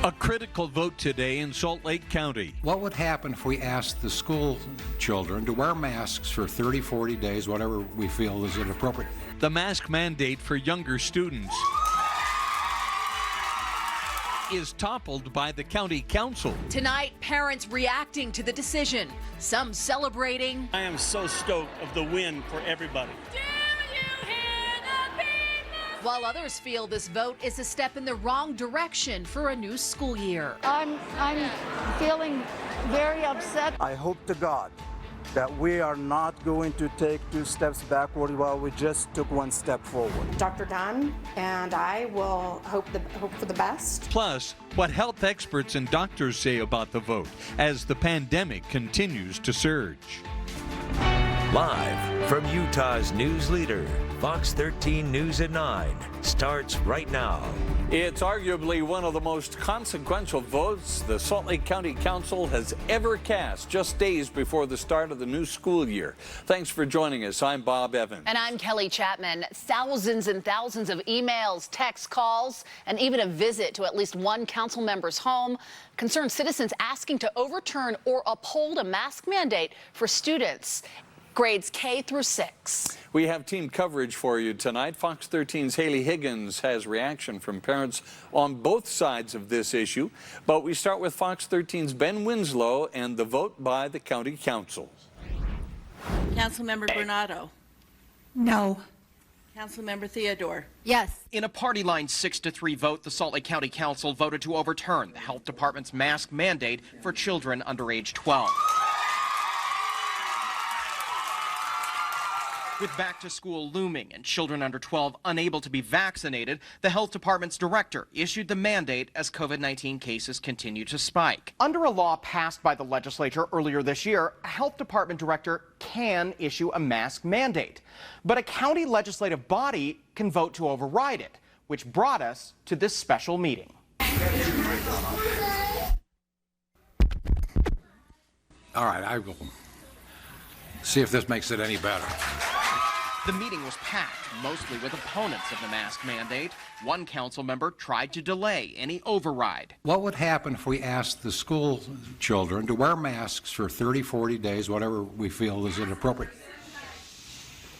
A critical vote today in Salt Lake County. What would happen if we asked the school children to wear masks for 30, 40 days, whatever we feel is inappropriate? The mask mandate for younger students is toppled by the county council. Tonight, parents reacting to the decision, some celebrating. I am so stoked of the win for everybody. While others feel this vote is a step in the wrong direction for a new school year. I'm feeling very upset. I hope to God that we are not going to take 2 steps backward while we just took 1 step forward. Dr. Dunn and I will hope for the best. Plus, what health experts and doctors say about the vote as the pandemic continues to surge. Live from Utah's news leader, Fox 13 News at 9, starts right now. It's arguably one of the most consequential votes the Salt Lake County Council has ever cast, just days before the start of the new school year. Thanks for joining us. I'm Bob Evans. And I'm Kelly Chapman. Thousands and thousands of emails, texts, calls, and even a visit to at least one council member's home. Concerned citizens asking to overturn or uphold a mask mandate for students. Grades K through 6. We have team coverage for you tonight. Fox 13's Haley Higgins has reaction from parents on both sides of this issue. But we start with Fox 13's Ben Winslow and the vote by the county council. Councilmember Bernardo. No. Councilmember Theodore. Yes. In a party line 6-3 vote, the Salt Lake County Council voted to overturn the health department's mask mandate for children under age 12. With back to school looming and children under 12 unable to be vaccinated, the health department's director issued the mandate as COVID-19 cases continue to spike. Under a law passed by the legislature earlier this year, a health department director can issue a mask mandate. But a county legislative body can vote to override it, which brought us to this special meeting. All right, I will see if this makes it any better. The meeting was packed, mostly with opponents of the mask mandate. One council member tried to delay any override. What would happen if we asked the school children to wear masks for 30, 40 days, whatever we feel is inappropriate?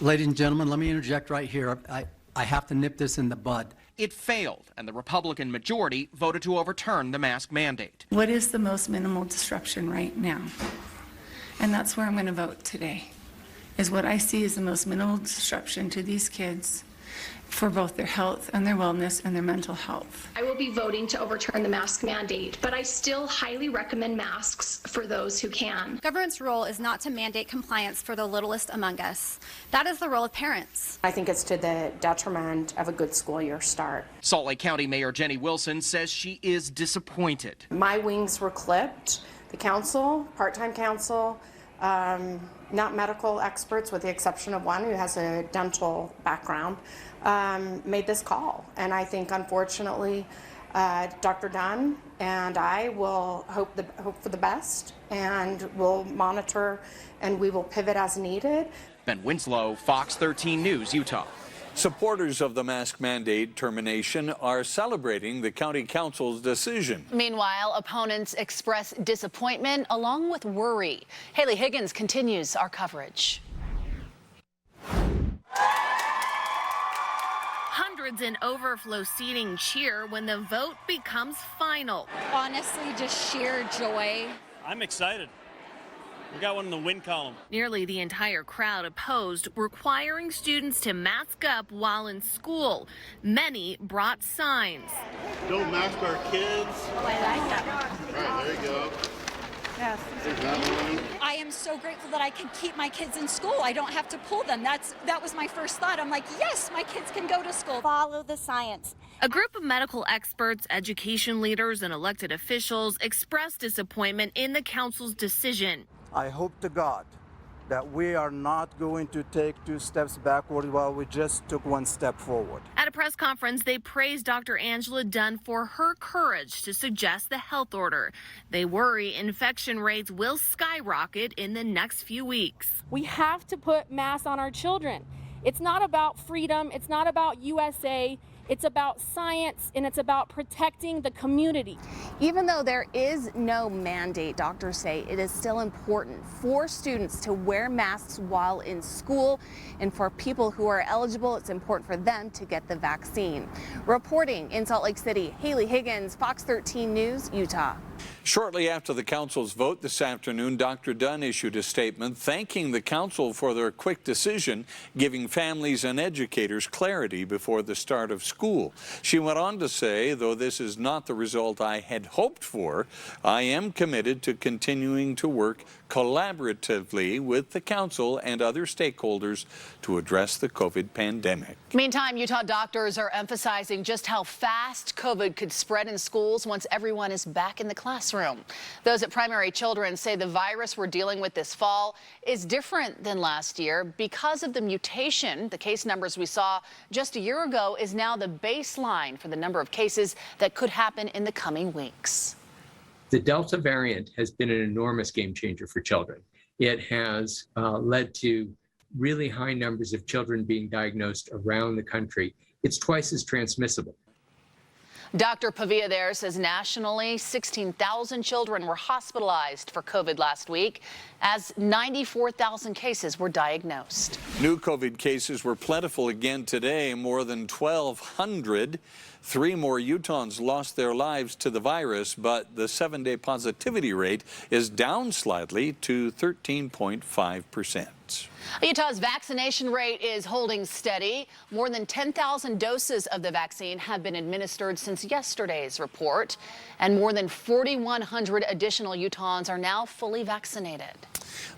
Ladies and gentlemen, let me interject right here. I have to nip this in the bud. It failed, and the Republican majority voted to overturn the mask mandate. What is the most minimal disruption right now? And that's where I'm going to vote today, is what I see as the most minimal disruption to these kids for both their health and their wellness and their mental health. I will be voting to overturn the mask mandate, but I still highly recommend masks for those who can. Government's role is not to mandate compliance for the littlest among us. That is the role of parents. I think it's to the detriment of a good school year start. Salt Lake County Mayor Jenny Wilson says she is disappointed. My wings were clipped. The council, part-time council, not medical experts with the exception of one who has a dental background, made this call. And I think, unfortunately, Dr. Dunn and I will hope for the best, and we'll monitor and we will pivot as needed. Ben Winslow, Fox 13 News, Utah. Supporters of the mask mandate termination are celebrating the county council's decision. Meanwhile, opponents express disappointment along with worry. Haley Higgins continues our coverage. Hundreds in overflow seating cheer when the vote becomes final. Honestly, just sheer joy. I'm excited. We got one in the win column. Nearly the entire crowd opposed requiring students to mask up while in school. Many brought signs. Don't mask our kids. Oh, I like that. All right, there you go. Yes. I am so grateful that I can keep my kids in school. I don't have to pull them. That was my first thought. I'm like, yes, my kids can go to school. Follow the science. A group of medical experts, education leaders, and elected officials expressed disappointment in the council's decision. I hope to God that we are not going to take 2 steps backward while we just took 1 step forward. At a press conference, they praised Dr. Angela Dunn for her courage to suggest the health order. They worry infection rates will skyrocket in the next few weeks. We have to put masks on our children. It's not about freedom. It's not about USA. It's about science, and it's about protecting the community. Even though there is no mandate, doctors say it is still important for students to wear masks while in school, and for people who are eligible, it's important for them to get the vaccine. Reporting in Salt Lake City, Haley Higgins, Fox 13 News, Utah. Shortly after the council's vote this afternoon, Dr. Dunn issued a statement thanking the council for their quick decision, giving families and educators clarity before the start of school. She went on to say, though this is not the result I had hoped for, I am committed to continuing to work collaboratively with the council and other stakeholders to address the COVID pandemic. Meantime, Utah doctors are emphasizing just how fast COVID could spread in schools once everyone is back in the classroom. Those at Primary Children say the virus we're dealing with this fall is different than last year because of the mutation. The case numbers we saw just a year ago is now the baseline for the number of cases that could happen in the coming weeks. The Delta variant has been an enormous game changer for children. It has led to really high numbers of children being diagnosed around the country. It's twice as transmissible. Dr. Pavia there says nationally, 16,000 children were hospitalized for COVID last week, as 94,000 cases were diagnosed. New COVID cases were plentiful again today, more than 1,200. 3 more Utahns lost their lives to the virus, but the 7-day positivity rate is down slightly to 13.5%. Utah's vaccination rate is holding steady. More than 10,000 doses of the vaccine have been administered since yesterday's report, and more than 4,100 additional Utahns are now fully vaccinated.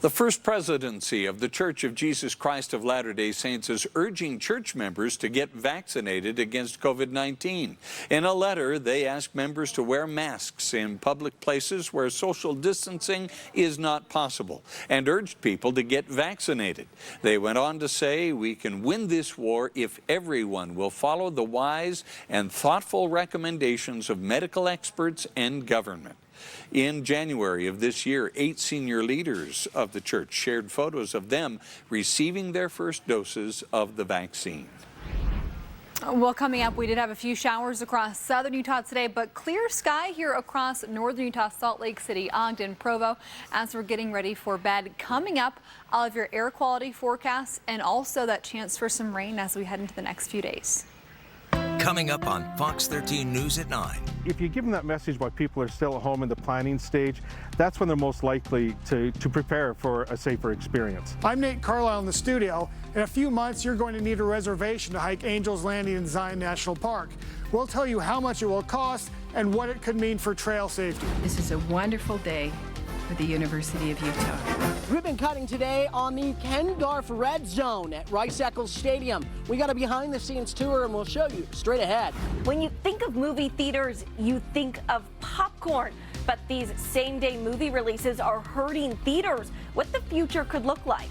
The First Presidency of the Church of Jesus Christ of Latter-day Saints is urging church members to get vaccinated against COVID-19. In a letter, they ask members to wear masks in public places where social distancing is not possible and urged people to get vaccinated. They went on to say, we can win this war if everyone will follow the wise and thoughtful recommendations of medical experts and government. In January of this year, 8 senior leaders of the church shared photos of them receiving their first doses of the vaccine. Well, coming up, we did have a few showers across southern Utah today, but clear sky here across northern Utah, Salt Lake City, Ogden, Provo, as we're getting ready for bed. Coming up, all of your air quality forecasts and also that chance for some rain as we head into the next few days. Coming up on Fox 13 News at 9. If you give them that message while people are still at home in the planning stage, that's when they're most likely to prepare for a safer experience. I'm Nate Carlisle in the studio. In a few months, you're going to need a reservation to hike Angels Landing in Zion National Park. We'll tell you how much it will cost and what it could mean for trail safety. This is a wonderful day for the University of Utah. Ribbon cutting today on the Ken Garff Red Zone at Rice-Eccles Stadium. We got a behind-the-scenes tour, and we'll show you straight ahead. When you think of movie theaters, you think of popcorn. But these same-day movie releases are hurting theaters. What the future could look like.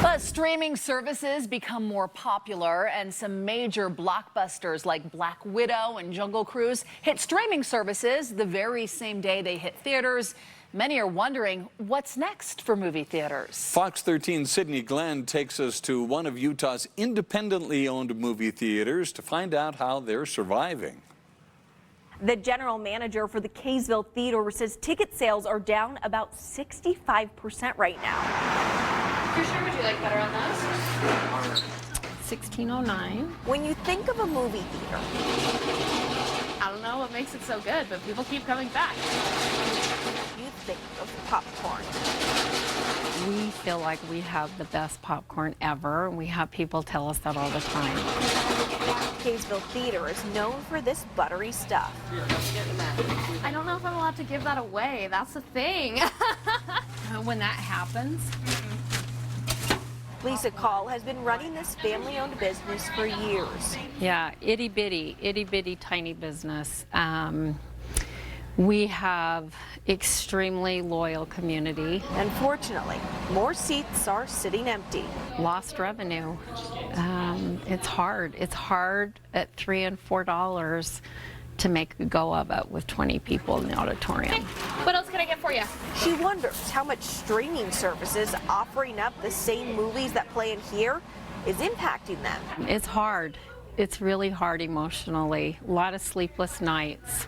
But streaming services become more popular, and some major blockbusters like Black Widow and Jungle Cruise hit streaming services the very same day they hit theaters. Many are wondering what's next for movie theaters. Fox 13's Sydney Glenn takes us to one of Utah's independently owned movie theaters to find out how they're surviving. The general manager for the Kaysville Theater says ticket sales are down about 65% right now. Krisha, would you like better on those? $16.09. When you think of a movie theater, I don't know what makes it so good, but people keep coming back. You think of popcorn. We feel like we have the best popcorn ever, and we have people tell us that all the time. Kaysville Theater is known for this buttery stuff. I don't know if I'm allowed to give that away. That's the thing. When that happens. Lisa Call has been running this family-owned business for years. Yeah, itty bitty, tiny business. We have extremely loyal community. Unfortunately, more seats are sitting empty. Lost revenue. It's hard. It's hard at $3 and $4 to make a go of it with 20 people in the auditorium. Okay. What else can I get for you? She wonders how much streaming services offering up the same movies that play in here is impacting them. It's hard. It's really hard emotionally. A lot of sleepless nights.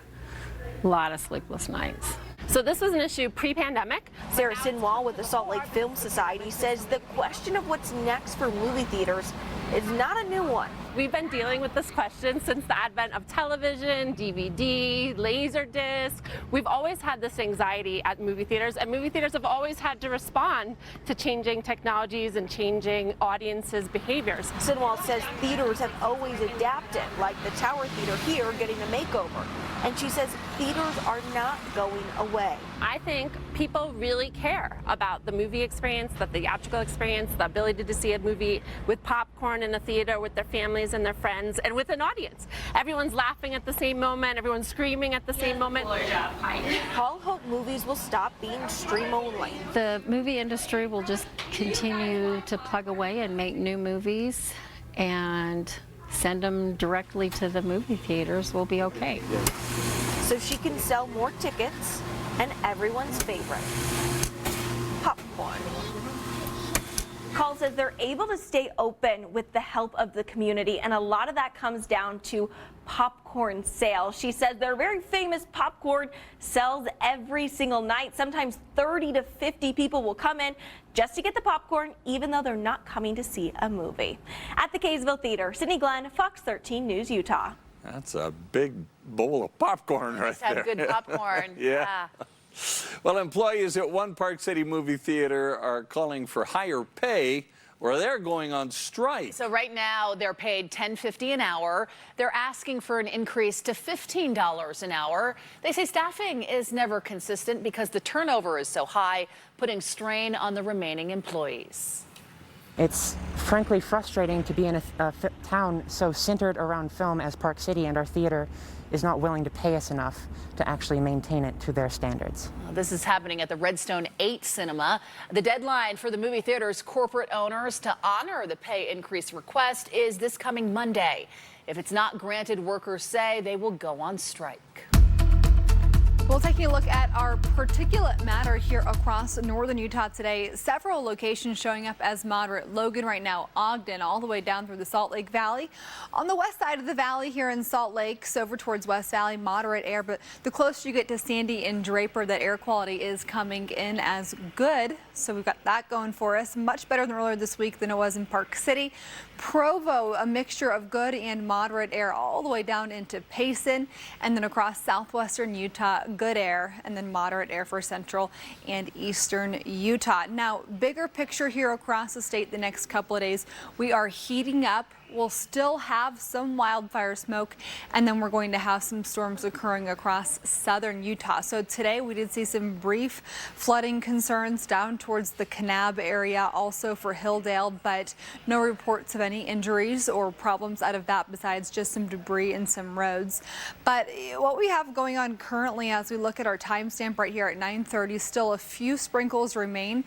A lot of sleepless nights. So this was an issue pre-pandemic. Sarah Sinwall with the Salt Lake Film Society says the question of what's next for movie theaters is not a new one. We've been dealing with this question since the advent of television, DVD, Laserdisc. We've always had this anxiety at movie theaters, and movie theaters have always had to respond to changing technologies and changing audiences' behaviors. Sinwall says theaters have always adapted, like the Tower Theater here getting a makeover. And she says theaters are not going away. I think people really care about the movie experience, the theatrical experience, the ability to see a movie with popcorn in a theater with their families and their friends and with an audience. Everyone's laughing at the same moment, everyone's screaming at the same moment. Paul hope movies will stop being stream only. The movie industry will just continue to plug away and make new movies and send them directly to the movie theaters. We'll be okay. So she can sell more tickets and everyone's favorite, popcorn. Call says they're able to stay open with the help of the community, and a lot of that comes down to popcorn sales. She says their very famous popcorn sells every single night. Sometimes 30 to 50 people will come in just to get the popcorn, even though they're not coming to see a movie. At the Kaysville Theater, Sydney Glenn, Fox 13 News, Utah. That's a big bowl of popcorn right there. Have good popcorn. Yeah. Well, employees at one Park City movie theater are calling for higher pay, or they're going on strike. So right now they're paid $10.50 an hour. They're asking for an increase to $15 an hour. They say staffing is never consistent because the turnover is so high, putting strain on the remaining employees. It's frankly frustrating to be in a town so centered around film as Park City, and our theater is not willing to pay us enough to actually maintain it to their standards. This is happening at the Redstone 8 Cinema. The deadline for the movie theater's corporate owners to honor the pay increase request is this coming Monday. If it's not granted, workers say they will go on strike. Well, taking a look at our particulate matter here across northern Utah today, several locations showing up as moderate. Logan right now, Ogden, all the way down through the Salt Lake Valley. On the west side of the valley here in Salt Lake, so over towards West Valley, moderate air, but the closer you get to Sandy and Draper, that air quality is coming in as good. So we've got that going for us. Much better than earlier this week than it was in Park City. Provo, a mixture of good and moderate air all the way down into Payson, and then across southwestern Utah, good air, and then moderate air for central and eastern Utah. Now, bigger picture here across the state the next couple of days. We are heating up. We'll still have some wildfire smoke, and then we're going to have some storms occurring across southern Utah. So today we did see some brief flooding concerns down towards the Kanab area, also for Hilldale, but no reports of any injuries or problems out of that besides just some debris in some roads. But what we have going on currently as we look at our timestamp right here at 9:30, still a few sprinkles remain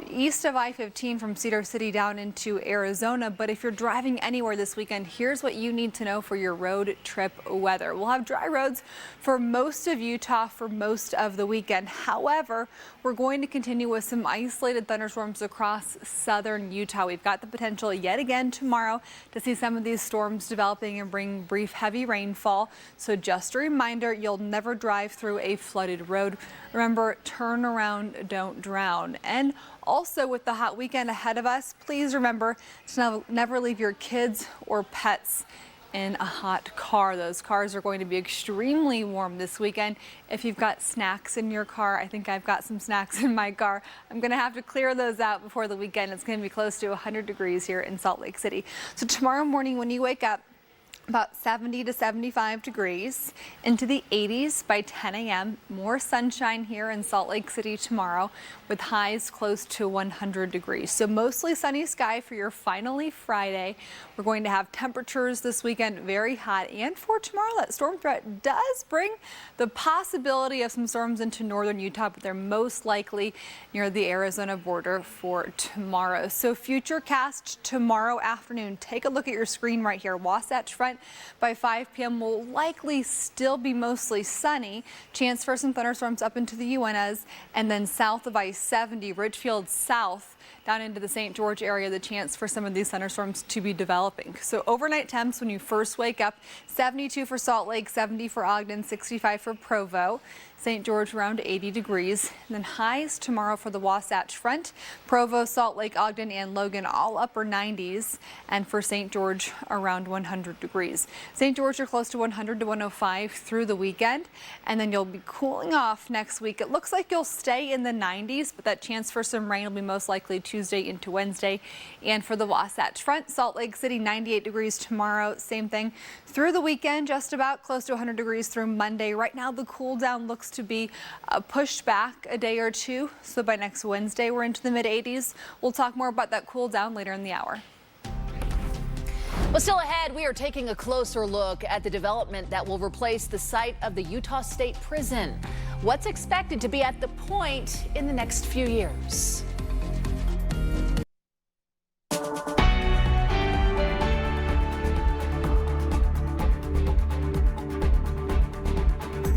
east of I-15 from Cedar City down into Arizona. But if you're driving anywhere this weekend, here's what you need to know for your road trip weather. We'll have dry roads for most of Utah for most of the weekend. However, we're going to continue with some isolated thunderstorms across southern Utah. We've got the potential yet again tomorrow to see some of these storms developing and bring brief heavy rainfall. So just a reminder, you'll never drive through a flooded road. Remember, turn around, don't drown. And also, with the hot weekend ahead of us, please remember to never leave your kids or pets in a hot car. Those cars are going to be extremely warm this weekend. If you've got snacks in your car, I think I've got some snacks in my car. I'm going to have to clear those out before the weekend. It's going to be close to 100 degrees here in Salt Lake City. So tomorrow morning when you wake up, about 70 to 75 degrees, into the 80s by 10 a.m. More sunshine here in Salt Lake City tomorrow with highs close to 100 degrees. So mostly sunny sky for your finally Friday. We're going to have temperatures this weekend very hot, and for tomorrow that storm threat does bring the possibility of some storms into northern Utah, but they're most likely near the Arizona border for tomorrow. So futurecast tomorrow afternoon. Take a look at your screen right here. Wasatch Front by 5 p.m. will likely still be mostly sunny. Chance for some thunderstorms up into the UNS, and then south of I-70, Richfield South, down into the St. George area, the chance for some of these thunderstorms to be developing. So overnight temps when you first wake up, 72 for Salt Lake, 70 for Ogden, 65 for Provo. St. George around 80 degrees. And then highs tomorrow for the Wasatch Front. Provo, Salt Lake, Ogden, and Logan all upper 90s. And for St. George around 100 degrees. St. George are close to 100 to 105 through the weekend. And then you'll be cooling off next week. It looks like you'll stay in the 90s, but that chance for some rain will be most likely Tuesday into Wednesday. And for the Wasatch Front, Salt Lake City 98 degrees tomorrow. Same thing through the weekend, just about close to 100 degrees through Monday. Right now the cool down looks to be pushed back a day or two. So by next Wednesday, we're into the mid 80s. We'll talk more about that cool down later in the hour. Well, still ahead, we are taking a closer look at the development that will replace the site of the Utah State Prison. What's expected to be at the point in the next few years?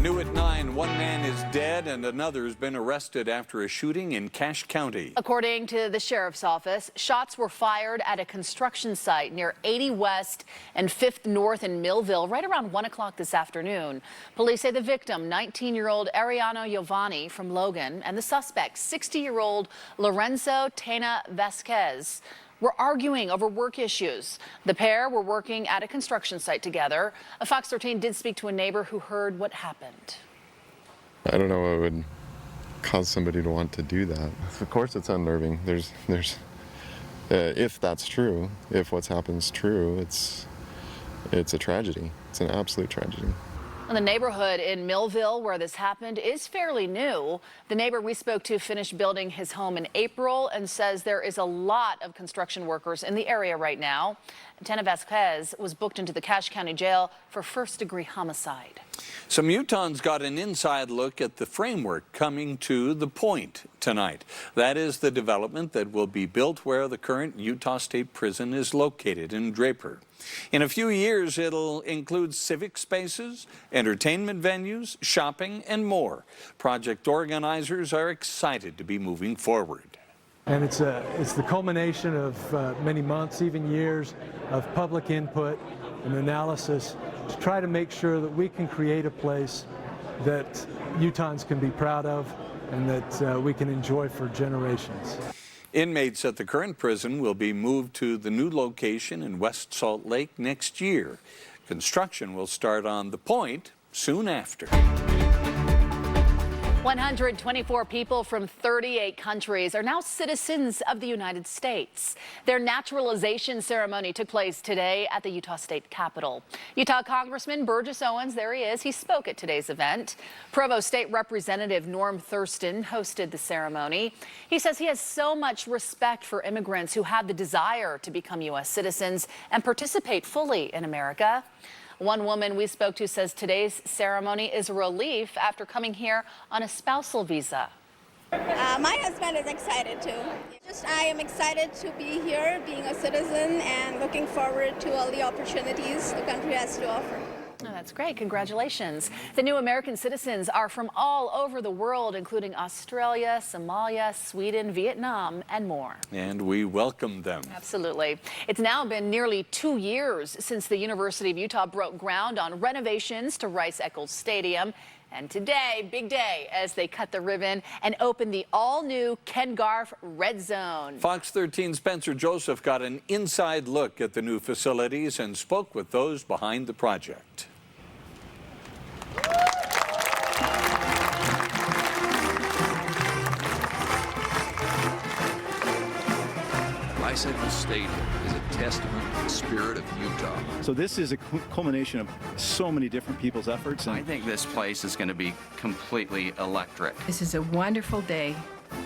New at 9, one man is dead and another has been arrested after a shooting in Cache County. According to the sheriff's office, shots were fired at a construction site near 80 West and 5th North in Millville right around 1 o'clock this afternoon. Police say the victim, 19-year-old Ariano Giovanni from Logan, and the suspect, 60-year-old Lorenzo Tena Vasquez, were arguing over work issues. The pair were working at a construction site together. Fox 13 did speak to a neighbor who heard what happened. I don't know what would cause somebody to want to do that. Of course it's unnerving. There's if that's true, if what's happened is true, it's a tragedy. It's an absolute tragedy. And the neighborhood in Millville where this happened is fairly new. The neighbor we spoke to finished building his home in April and says there is a lot of construction workers in the area right now. Tena Vasquez was booked into the Cache County Jail for first-degree homicide. Some Utahns got an inside look at the framework coming to The Point tonight. That is the development that will be built where the current Utah State Prison is located in Draper. In a few years, it'll include civic spaces, entertainment venues, shopping, and more. Project organizers are excited to be moving forward. And it's the culmination of many months, even years, of public input and analysis to try to make sure that we can create a place that Utahns can be proud of and that we can enjoy for generations. Inmates at the current prison will be moved to the new location in West Salt Lake next year. Construction will start on The Point soon after. 124 people from 38 countries are now citizens of the United States. Their naturalization ceremony took place today at the Utah State Capitol. Utah Congressman Burgess Owens, there he is, he spoke at today's event. Provo State Representative Norm Thurston hosted the ceremony. He says he has so much respect for immigrants who have the desire to become U.S. citizens and participate fully in America. One woman we spoke to says today's ceremony is a relief after coming here on a spousal visa. My husband is excited too. I am excited to be here, being a citizen, and looking forward to all the opportunities the country has to offer. Oh, that's great. Congratulations. The new American citizens are from all over the world, including Australia, Somalia, Sweden, Vietnam, and more. And we welcome them. Absolutely. It's now been nearly 2 years since the University of Utah broke ground on renovations to Rice-Eccles Stadium. And today, big day, as they cut the ribbon and open the all-new Ken Garff Red Zone. Fox 13's Spencer Joseph got an inside look at the new facilities and spoke with those behind the project. Rice-Eccles Stadium is a testament to the spirit of Utah. So this is a culmination of so many different people's efforts. I think this place is going to be completely electric. This is a wonderful day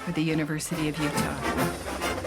for the University of Utah.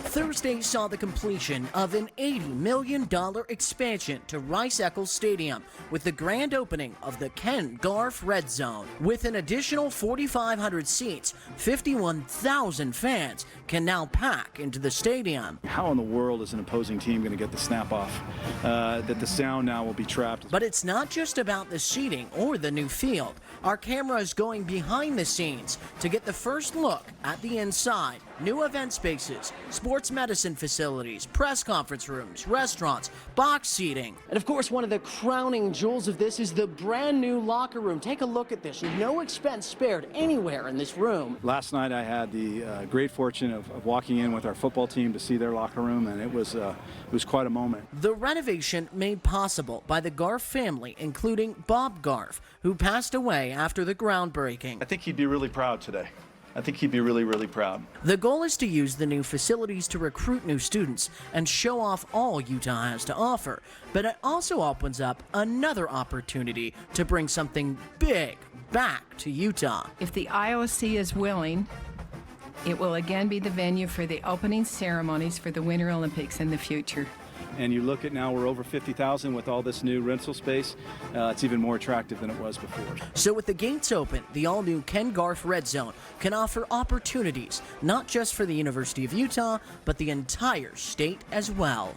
Thursday saw the completion of an $80 million expansion to Rice-Eccles Stadium with the grand opening of the Ken Garff Red Zone. With an additional 4,500 seats, 51,000 fans can now pack into the stadium. How in the world is an opposing team going to get the snap off? That the sound now will be trapped. But it's not just about the seating or the new field. Our camera is going behind the scenes to get the first look at the inside new event spaces, sports medicine facilities, press conference rooms, restaurants, box seating. And of course, one of the crowning jewels of this is the brand new locker room. Take a look at this. No expense spared anywhere in this room. Last night I had the great fortune of walking in with our football team to see their locker room, and it was quite a moment. The renovation made possible by the Garf family, including Bob Garf, who passed away after the groundbreaking. I think he'd be really proud today. I think he'd be really, really proud. The goal is to use the new facilities to recruit new students and show off all Utah has to offer. But it also opens up another opportunity to bring something big back to Utah. If the IOC is willing, it will again be the venue for the opening ceremonies for the Winter Olympics in the future. And you look at now, we're over 50,000 with all this new rental space. It's even more attractive than it was before. So with the gates open, the all-new Ken Garf Red Zone can offer opportunities, not just for the University of Utah, but the entire state as well.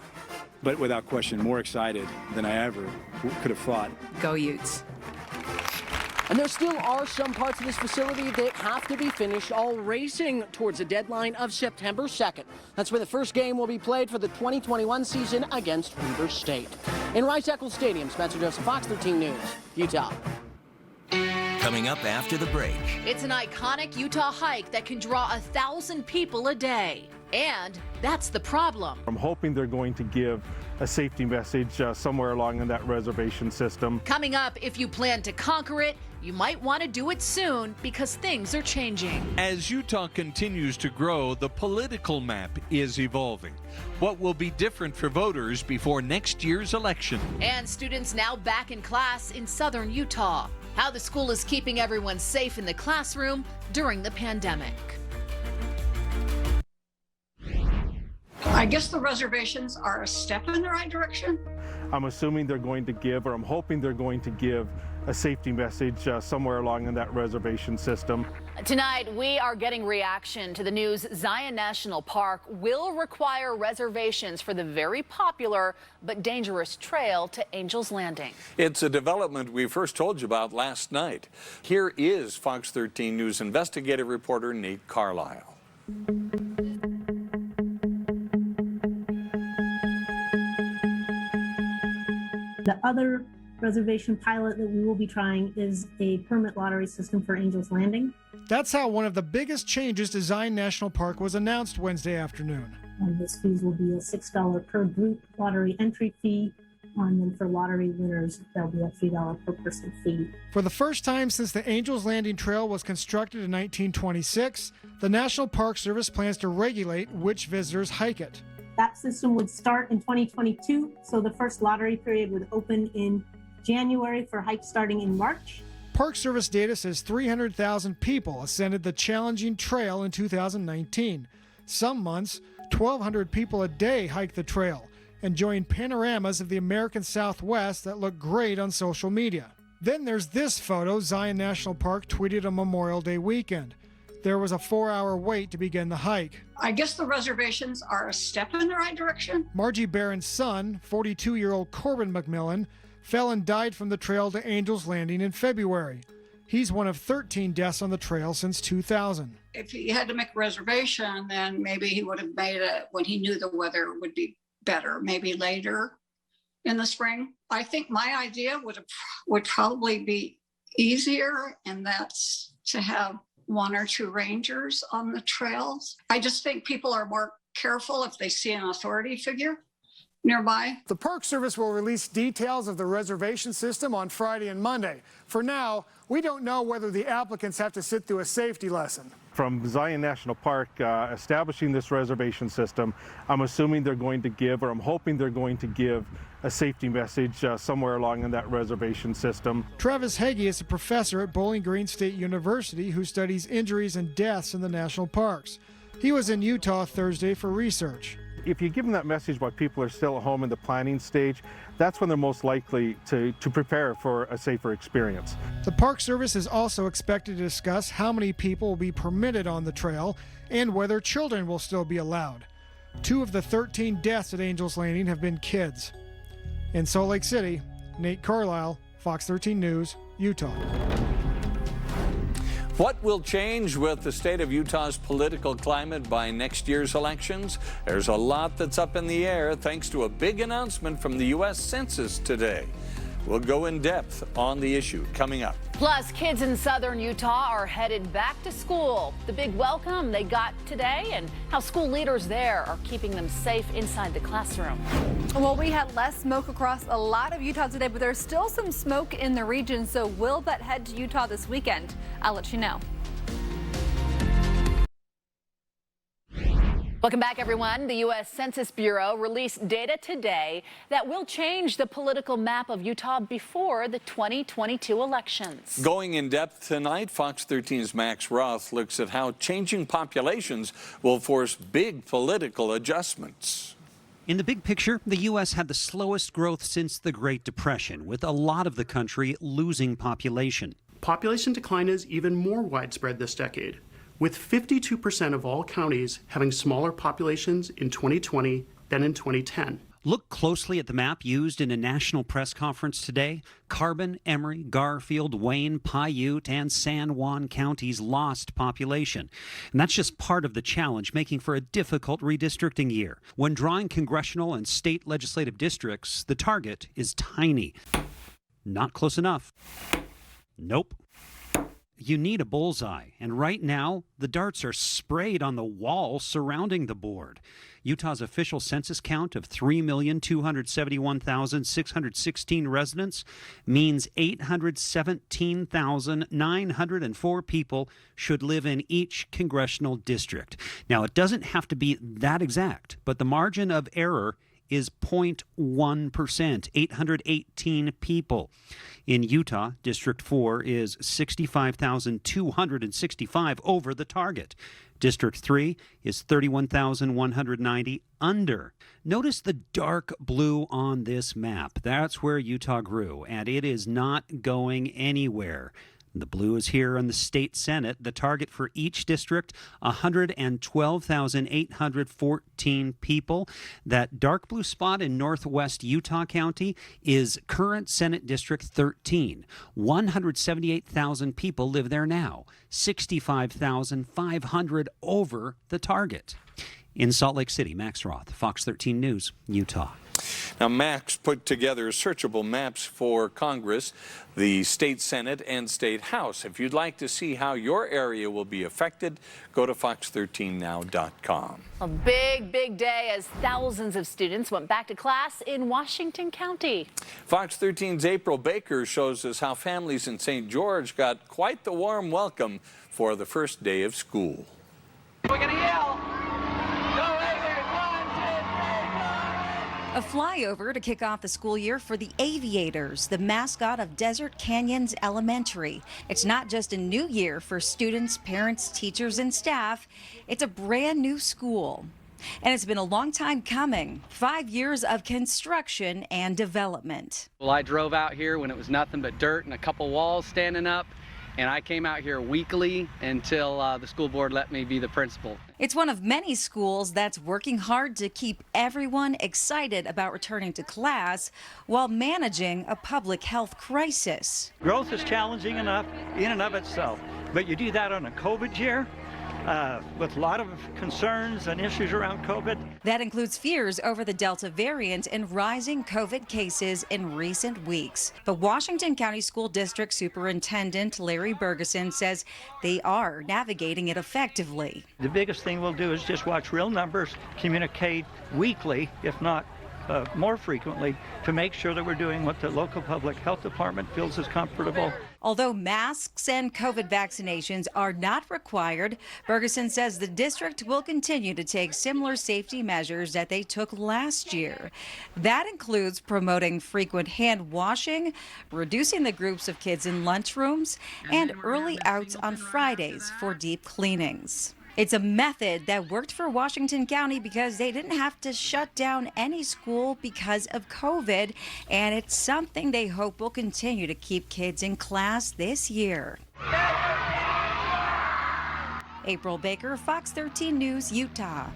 But without question, more excited than I ever could have thought. Go Utes. And there still are some parts of this facility that have to be finished, all racing towards a deadline of September 2nd. That's where the first game will be played for the 2021 season against Weber State. In Rice-Eccles Stadium, Spencer Joseph, Fox 13 News, Utah. Coming up after the break. It's an iconic Utah hike that can draw 1,000 people a day. And that's the problem. I'm hoping they're going to give a safety message somewhere along in that reservation system. Coming up, if you plan to conquer it, you might want to do it soon because things are changing. As Utah continues to grow, the political map is evolving. What will be different for voters before next year's election? And students now back in class in southern Utah. How the school is keeping everyone safe in the classroom during the pandemic. I guess the reservations are a step in the right direction. I'm assuming they're going to give, or I'm hoping they're going to give, a safety message somewhere along in that reservation system. Tonight, we are getting reaction to the news Zion National Park will require reservations for the very popular but dangerous trail to Angel's Landing. It's a development we first told you about last night. Here is Fox 13 News investigative reporter Nate Carlisle. The other reservation pilot that we will be trying is a permit lottery system for Angel's Landing. That's how one of the biggest changes to Zion National Park was announced Wednesday afternoon. And this fees will be a $6 per group lottery entry fee. And then for lottery winners, there'll be a $3 per person fee. For the first time since the Angel's Landing Trail was constructed in 1926, the National Park Service plans to regulate which visitors hike it. That system would start in 2022, so the first lottery period would open in January for hikes starting in March. Park Service data says 300,000 people ascended the challenging trail in 2019. Some months, 1,200 people a day hike the trail, enjoying panoramas of the American Southwest that look great on social media. Then there's this photo Zion National Park tweeted on Memorial Day weekend. There was a 4-hour wait to begin the hike. I guess the reservations are a step in the right direction. Margie Barron's son, 42-year-old Corbin McMillan, fell and died from the trail to Angel's Landing in February. He's one of 13 deaths on the trail since 2000. If he had to make a reservation, then maybe he would have made it when he knew the weather would be better, maybe later in the spring. I think my idea would probably be easier, and that's to have 1 or 2 rangers on the trails. I just think people are more careful if they see an authority figure nearby. The Park Service will release details of the reservation system on Friday and Monday. For now, we don't know whether the applicants have to sit through a safety lesson. From Zion National Park establishing this reservation system, I'm assuming they're going to give, or I'm hoping they're going to give, a safety message somewhere along in that reservation system. Travis Heggie is a professor at Bowling Green State University who studies injuries and deaths in the national parks. He was in Utah Thursday for research. If you give them that message while people are still at home in the planning stage, that's when they're most likely to prepare for a safer experience. The Park Service is also expected to discuss how many people will be permitted on the trail and whether children will still be allowed. 2 of the 13 deaths at Angel's Landing have been kids. In Salt Lake City, Nate Carlisle, Fox 13 News, Utah. What will change with the state of Utah's political climate by next year's elections? There's a lot that's up in the air thanks to a big announcement from the U.S. Census today. We'll go in depth on the issue coming up. Plus, kids in southern Utah are headed back to school. The big welcome they got today and how school leaders there are keeping them safe inside the classroom. Well, we had less smoke across a lot of Utah today, but there's still some smoke in the region. So will that head to Utah this weekend? I'll let you know. Welcome back, everyone. The U.S. Census Bureau released data today that will change the political map of Utah before the 2022 elections. Going in depth tonight, Fox 13's Max Roth looks at how changing populations will force big political adjustments. In the big picture, the U.S. had the slowest growth since the Great Depression, with a lot of the country losing population. Population decline is even more widespread this decade, with 52% of all counties having smaller populations in 2020 than in 2010. Look closely at the map used in a national press conference today. Carbon, Emery, Garfield, Wayne, Paiute, and San Juan counties lost population. And that's just part of the challenge, making for a difficult redistricting year. When drawing congressional and state legislative districts, the target is tiny. Not close enough. Nope. You need a bullseye, and right now, the darts are sprayed on the wall surrounding the board. Utah's official census count of 3,271,616 residents means 817,904 people should live in each congressional district. Now, it doesn't have to be that exact, but the margin of error is 0.1%, 818 people. In Utah, District 4 is 65,265 over the target. District 3 is 31,190 under. Notice the dark blue on this map. That's where Utah grew, and it is not going anywhere. The blue is here in the state Senate. The target for each district, 112,814 people. That dark blue spot in northwest Utah County is current Senate District 13. 178,000 people live there now, 65,500 over the target. In Salt Lake City, Max Roth, Fox 13 News, Utah. Now, Max put together searchable maps for Congress, the state Senate, and state House. If you'd like to see how your area will be affected, go to fox13now.com. A big, big day as thousands of students went back to class in Washington County. Fox 13's April Baker shows us how families in St. George got quite the warm welcome for the first day of school. We're gonna yell. A flyover to kick off the school year for the Aviators, the mascot of Desert Canyons Elementary. It's not just a new year for students, parents, teachers, and staff. It's a brand new school. And it's been a long time coming. 5 years of construction and development. Well, I drove out here when it was nothing but dirt and a couple walls standing up. And I came out here weekly until the school board let me be the principal. It's one of many schools that's working hard to keep everyone excited about returning to class while managing a public health crisis. Growth is challenging enough in and of itself, but you do that on a COVID year with a lot of concerns and issues around COVID. That includes fears over the Delta variant and rising COVID cases in recent weeks. But Washington County School District Superintendent Larry Bergeson says they are navigating it effectively. The biggest thing we'll do is just watch real numbers, communicate weekly, if not more frequently, to make sure that we're doing what the local public health department feels is comfortable. Although masks and COVID vaccinations are not required, Bergeson says the district will continue to take similar safety measures that they took last year. That includes promoting frequent hand washing, reducing the groups of kids in lunchrooms, and early outs on Fridays for deep cleanings. It's a method that worked for Washington County because they didn't have to shut down any school because of COVID, and it's something they hope will continue to keep kids in class this year. April Baker, Fox 13 News, Utah.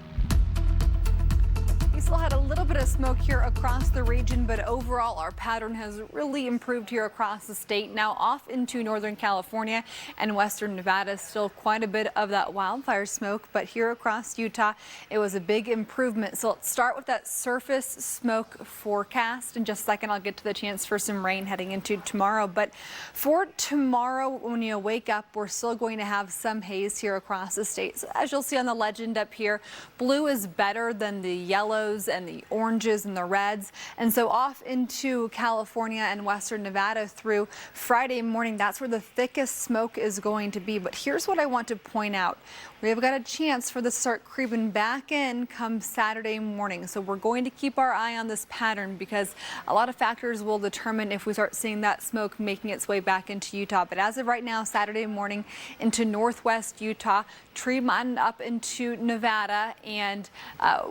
We still had a little bit of smoke here across the region, but overall our pattern has really improved here across the state. Now off into Northern California and Western Nevada, still quite a bit of that wildfire smoke, but here across Utah, it was a big improvement. So let's start with that surface smoke forecast. In just a second, I'll get to the chance for some rain heading into tomorrow. But for tomorrow, when you wake up, we're still going to have some haze here across the state. So as you'll see on the legend up here, blue is better than the yellows and the oranges and the reds. And so off into California and Western Nevada through Friday morning, that's where the thickest smoke is going to be. But here's what I want to point out. We've got a chance for this to start creeping back in come Saturday morning. So we're going to keep our eye on this pattern because a lot of factors will determine if we start seeing that smoke making its way back into Utah. But as of right now, Saturday morning into northwest Utah, Tremont up into Nevada, and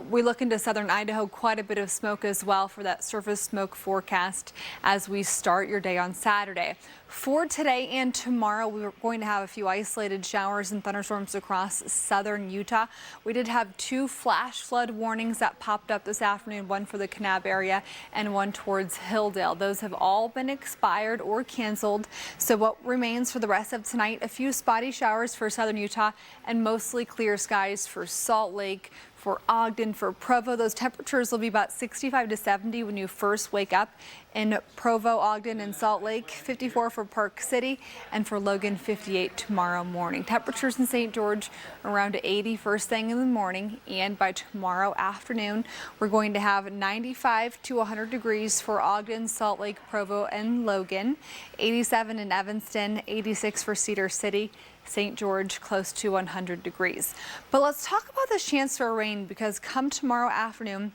we look into southern Idaho, quite a bit of smoke as well for that surface smoke forecast as we start your day on Saturday. For today and tomorrow, we were going to have a few isolated showers and thunderstorms across southern Utah. We did have 2 flash flood warnings that popped up this afternoon, one for the Kanab area and one towards Hilldale. Those have all been expired or canceled. So what remains for the rest of tonight, a few spotty showers for southern Utah and mostly clear skies for Salt Lake, for Ogden, for Provo. Those temperatures will be about 65 to 70 when you first wake up in Provo, Ogden, and Salt Lake, 54 for Park City, and for Logan, 58 tomorrow morning. Temperatures in St. George around 80 first thing in the morning, and by tomorrow afternoon, we're going to have 95 to 100 degrees for Ogden, Salt Lake, Provo, and Logan, 87 in Evanston, 86 for Cedar City, St. George close to 100 degrees. But let's talk about the chance for rain, because come tomorrow afternoon,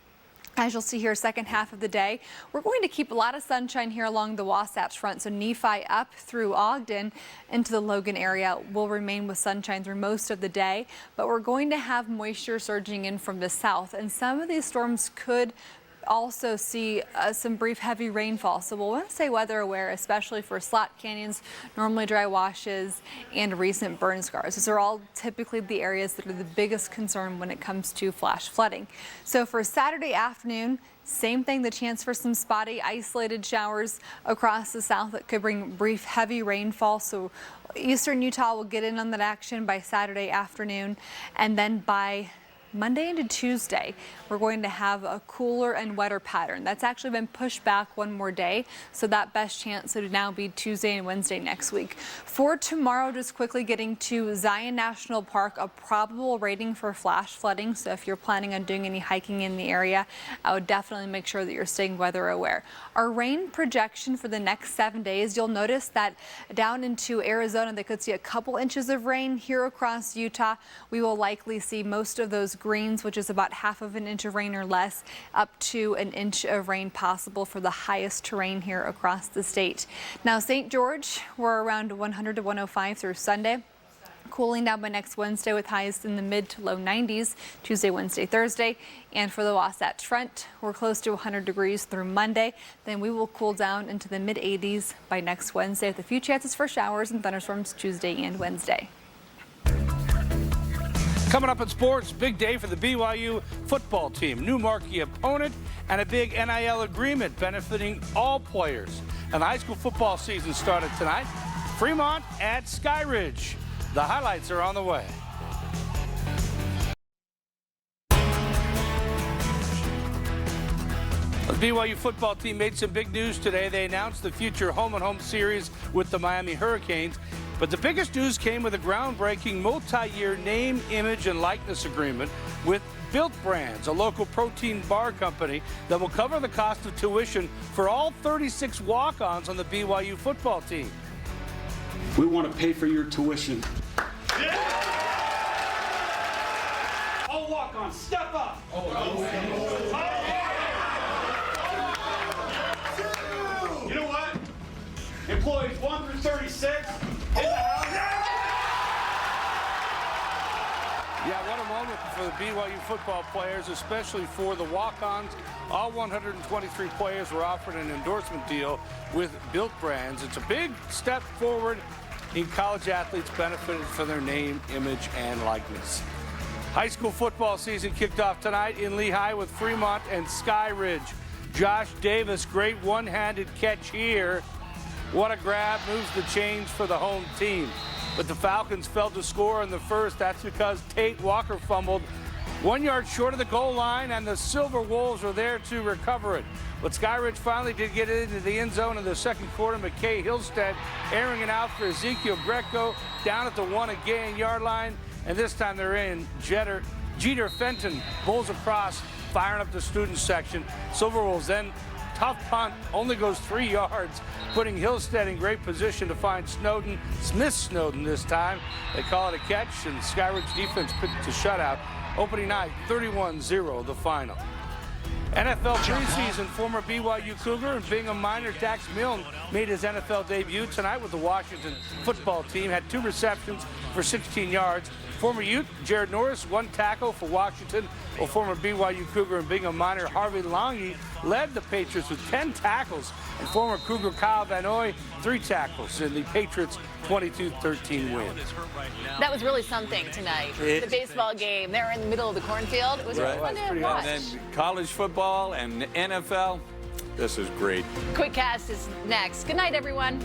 as you'll see here, second half of the day, we're going to keep a lot of sunshine here along the Wasatch Front. So Nephi up through Ogden into the Logan area will remain with sunshine through most of the day, but we're going to have moisture surging in from the south, and some of these storms could also see some brief heavy rainfall. So we'll want to stay weather aware, especially for slot canyons, normally dry washes, and recent burn scars. Those are all typically the areas that are the biggest concern when it comes to flash flooding. So for Saturday afternoon, same thing, the chance for some spotty isolated showers across the south that could bring brief heavy rainfall. So eastern Utah will get in on that action by Saturday afternoon, and then by Monday into Tuesday, we're going to have a cooler and wetter pattern. That's actually been pushed back one more day, so that best chance would now be Tuesday and Wednesday next week. For tomorrow, just quickly getting to Zion National Park, a probable rating for flash flooding. So if you're planning on doing any hiking in the area, I would definitely make sure that you're staying weather aware. Our rain projection for the next 7 days, you'll notice that down into Arizona, they could see a couple inches of rain. Here across Utah, we will likely see most of those greens, which is about half of an inch of rain or less, up to an inch of rain possible for the highest terrain here across the state. Now, St. George, we're around 100 to 105 through Sunday. Cooling down by next Wednesday with highs in the mid to low 90s, Tuesday, Wednesday, Thursday. And for the Wasatch Front, we're close to 100 degrees through Monday. Then we will cool down into the mid 80s by next Wednesday with a few chances for showers and thunderstorms Tuesday and Wednesday. Coming up in sports, big day for the BYU football team. New marquee opponent and a big NIL agreement benefiting all players. And the high school football season started tonight. Fremont at Skyridge. The highlights are on the way. The BYU football team made some big news today. They announced the future home-and-home series with the Miami Hurricanes. But the biggest news came with a groundbreaking multi-year name, image, and likeness agreement with Built Brands, a local protein bar company that will cover the cost of tuition for all 36 walk-ons on the BYU football team. We want to pay for your tuition. Yeah! All walk-ons, step up! You know what? Employees 1 through 36 in the house. Yeah, what a moment for the BYU football players, especially for the walk-ons. All 123 players were offered an endorsement deal with Built Brands. It's a big step forward in college athletes benefiting from their name, image, and likeness. High school football season kicked off tonight in Lehigh with Fremont and Sky Ridge. Josh Davis, great one-handed catch here. What a grab, moves the chains for the home team. But the Falcons failed to score in the first. That's because Tate Walker fumbled 1 yard short of the goal line, and the Silver Wolves were there to recover it. But Sky Ridge finally did get it into the end zone in the second quarter. McKay Hillstead airing it out for Ezekiel Greco down at the 1 again yard line. And this time they're in. Jeter Fenton bowls across, firing up the student section. Silver Wolves then tough punt, only goes 3 yards, putting Hillstead in great position to find Snowden. Smith Snowden this time. They call it a catch, and Sky Ridge defense picked the shutout. Opening night, 31-0 the final. NFL preseason, former BYU Cougar and Bingham Miner Dax Milne made his NFL debut tonight with the Washington football team. Had 2 receptions for 16 yards. Former Ute Jared Norris, 1 tackle for Washington, while former BYU Cougar and Bingham Miner Harvey Longy led the Patriots with 10 tackles, and former Cougar Kyle Van Noy 3 tackles in the Patriots' 22-13 win. That was really something tonight. The baseball game. They're in the middle of the cornfield. It was really fun to watch. And then college football and NFL. This is great. Quick Cast is next. Good night, everyone.